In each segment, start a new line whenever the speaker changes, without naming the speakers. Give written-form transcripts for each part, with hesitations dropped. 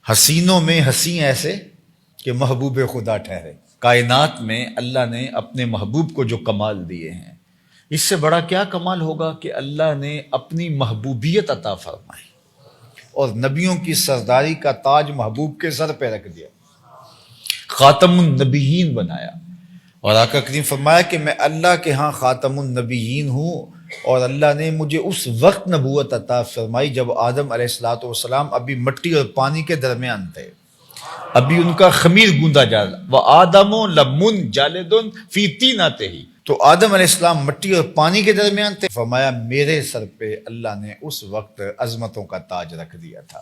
حسینوں میں حسین ایسے کہ محبوب خدا ٹھہرے۔ کائنات میں اللہ نے اپنے محبوب کو جو کمال دیے ہیں، اس سے بڑا کیا کمال ہوگا کہ اللہ نے اپنی محبوبیت عطا فرمائی اور نبیوں کی سرداری کا تاج محبوب کے سر پہ رکھ دیا، خاتم النبیین بنایا۔ اور آقا کریم فرمایا کہ میں اللہ کے ہاں خاتم النبیین ہوں، اور اللہ نے مجھے اس وقت نبوت عطا فرمائی جب آدم علیہ الصلوۃ والسلام ابھی مٹی اور پانی کے درمیان تھے، ابھی ان کا خمیر گوندا جا رہا۔ وَآدَمُ لَمُنْجَلِدٌ فِي طِينَتِهِ، تو آدم علیہ السلام مٹی اور پانی کے درمیان تھے۔ فرمایا میرے سر پہ اللہ نے اس وقت عظمتوں کا تاج رکھ دیا تھا،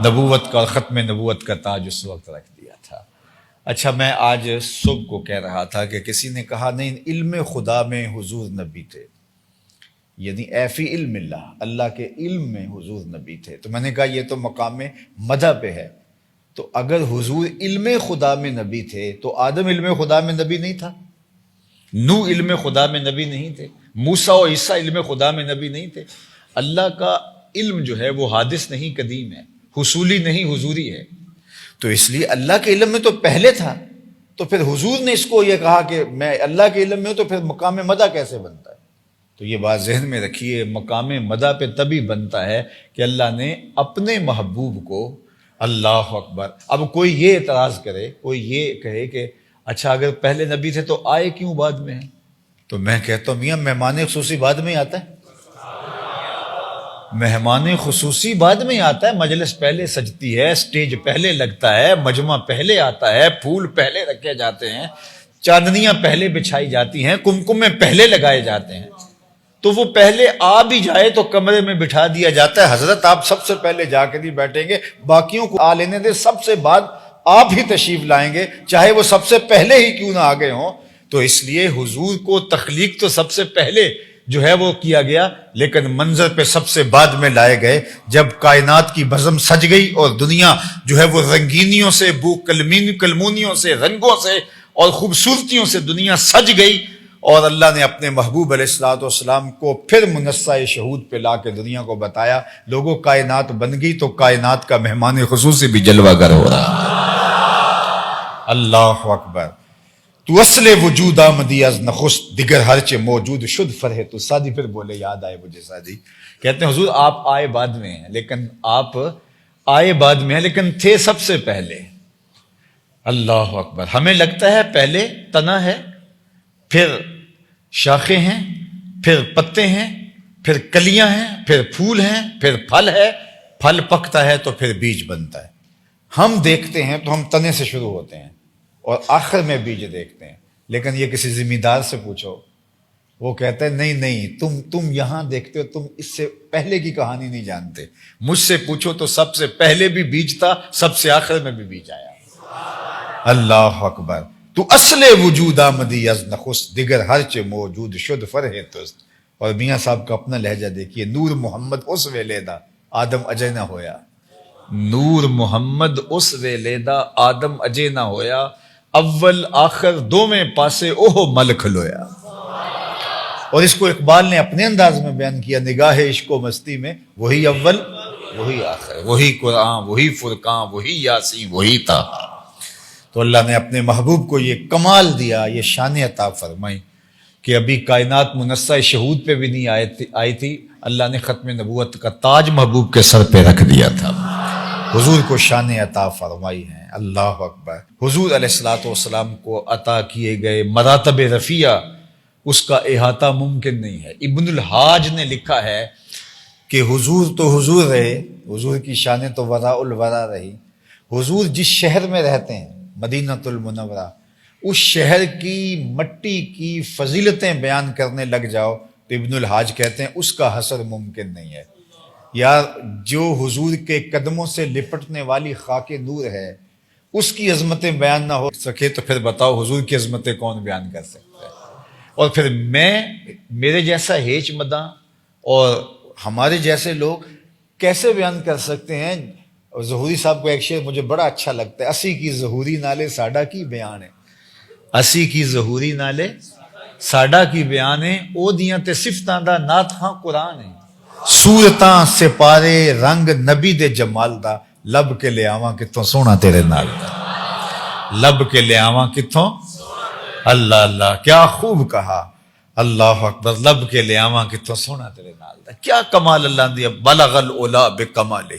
نبوت کا اور ختم نبوت کا تاج اس وقت رکھ دیا تھا۔ اچھا، میں آج صبح کو کہہ رہا تھا کہ کسی نے کہا نہیں، علم خدا میں حضور نبی تھے، یعنی فی علم اللہ، اللہ کے علم میں حضور نبی تھے۔ تو میں نے کہا یہ تو مقام مدح پہ ہے، تو اگر حضور علم خدا میں نبی تھے تو آدم علم خدا میں نبی نہیں تھا، نوح علم خدا میں نبی نہیں تھے، موسیٰ و عیسیٰ علم خدا میں نبی نہیں تھے۔ اللہ کا علم جو ہے وہ حادث نہیں، قدیم ہے، حصولی نہیں، حضوری ہے۔ تو اس لیے اللہ کے علم میں تو پہلے تھا، تو پھر حضور نے اس کو یہ کہا کہ میں اللہ کے علم میں ہوں، تو پھر مقام مدح کیسے بنتا ہے؟ تو یہ بات ذہن میں رکھیے، مقام مدح پہ تبھی بنتا ہے کہ اللہ نے اپنے محبوب کو، اللہ اکبر۔ اب کوئی یہ اعتراض کرے، کوئی یہ کہے کہ اچھا اگر پہلے نبی تھے تو آئے کیوں بعد میں ہیں؟ تو میں کہتا ہوں میاں مہمان خصوصی بعد میں آتا ہے، مہمان خصوصی بعد میں آتا ہے۔ مجلس پہلے سجتی ہے، سٹیج پہلے لگتا ہے، مجمع پہلے آتا ہے، پھول پہلے رکھے جاتے ہیں، چاندنیاں پہلے بچھائی جاتی ہیں، کمکمے پہلے لگائے جاتے ہیں۔ تو وہ پہلے آ بھی جائے تو کمرے میں بٹھا دیا جاتا ہے، حضرت آپ سب سے پہلے جا کے نہیں بیٹھیں گے، باقیوں کو آ لینے دے، سب سے بعد آپ ہی تشریف لائیں گے، چاہے وہ سب سے پہلے ہی کیوں نہ آ گئے ہوں۔ تو اس لیے حضور کو تخلیق تو سب سے پہلے جو ہے وہ کیا گیا، لیکن منظر پہ سب سے بعد میں لائے گئے، جب کائنات کی بزم سج گئی اور دنیا جو ہے وہ رنگینیوں سے، بو کلمونیوں سے، رنگوں سے اور خوبصورتیوں سے دنیا سج گئی، اور اللہ نے اپنے محبوب علیہ الصلوۃ والسلام کو پھر منصہ شہود پہ لا کے دنیا کو بتایا، لوگوں کائنات بن گئی تو کائنات کا مہمان خصوصی بھی جلوہ گر ہو رہا۔ اللہ اکبر۔ تو اصل وجود آمدی از نخست، دیگر ہرچے موجود شد فرح تو۔ سادی پھر بولے، یاد آئے مجھے سادی، کہتے ہیں حضور آپ آئے بعد میں ہیں، لیکن آپ آئے بعد میں ہیں لیکن تھے سب سے پہلے۔ اللہ اکبر۔ ہمیں لگتا ہے پہلے تنا ہے، پھر شاخیں ہیں، پھر پتے ہیں، پھر کلیاں ہیں، پھر پھول ہیں، پھر پھل ہے، پھل پکتا ہے تو پھر بیج بنتا ہے۔ ہم دیکھتے ہیں تو ہم تنے سے شروع ہوتے ہیں اور آخر میں بیج دیکھتے ہیں، لیکن یہ کسی ذمہ دار سے پوچھو، وہ کہتا ہے نہیں تم یہاں دیکھتے ہو، تم اس سے پہلے کی کہانی نہیں جانتے۔ مجھ سے پوچھو تو سب سے پہلے بھی بیج تھا، سب سے آخر میں بھی بیج آیا۔ اللہ اکبر۔ تو اصل وجود آمدی از نخست، دیگر ہرچ موجود شد فرح توست۔ اور میاں صاحب کا اپنا لہجہ دیکھیے، نور محمد اس ویلیدہ آدم اجے نہ ہویا، نور محمد اس ویلیدہ آدم اجے نہ ہویا، اول آخر دوویں پاسے اوہ مل کھلویا۔ اور اس کو اقبال نے اپنے انداز میں بیان کیا، نگاہ عشق و مستی میں وہی اول وہی آخر، وہی قرآن، وہی فرقان، وہی یاسین، وہی طٰہٰ۔ تو اللہ نے اپنے محبوب کو یہ کمال دیا، یہ شان عطا فرمائی کہ ابھی کائنات منصہ شہود پہ بھی نہیں آئی تھی، اللہ نے ختم نبوت کا تاج محبوب کے سر پہ رکھ دیا تھا، حضور کو شان عطا فرمائی ہے۔ اللہ اکبر۔ حضور علیہ الصلوۃ والسلام کو عطا کیے گئے مراتب رفیع، اس کا احاطہ ممکن نہیں ہے۔ ابن الحاج نے لکھا ہے کہ حضور تو حضور رہے، حضور کی شان تو وراء الورا رہی۔ حضور جس شہر میں رہتے ہیں، مدینہ المنورہ، اس شہر کی مٹی کی فضیلتیں بیان کرنے لگ جاؤ تو ابن الحاج کہتے ہیں اس کا حصر ممکن نہیں ہے۔ یار جو حضور کے قدموں سے لپٹنے والی خاک نور ہے، اس کی عظمتیں بیان نہ ہو سکے تو پھر بتاؤ حضور کی عظمتیں کون بیان کر سکتا ہے؟ اور پھر میرے جیسا ہیچ مداں اور ہمارے جیسے لوگ کیسے بیان کر سکتے ہیں؟ اور ظہوری صاحب کو ایک شعر مجھے بڑا اچھا لگتا ہے، اسی کی ظہوری نالے ساڈا کی بیان ہے، اسی کی ظہوری نالے ساڈا کی بیان ہے، او دیاں تے صفتاں دا نات خاں قرآن ہے، صورتاں سپارے رنگ نبی دے جمال دا، لب کے لے آواں کتوں سونا تیرے نال دا، لب کے لے آواں کتوں، اللہ اللہ کیا خوب کہا، اللہ اکبر، لب کے لے آواں کتوں سونا تیرے نال دا، کیا کمال اللہ دی، بلغ العلا بکمالہ،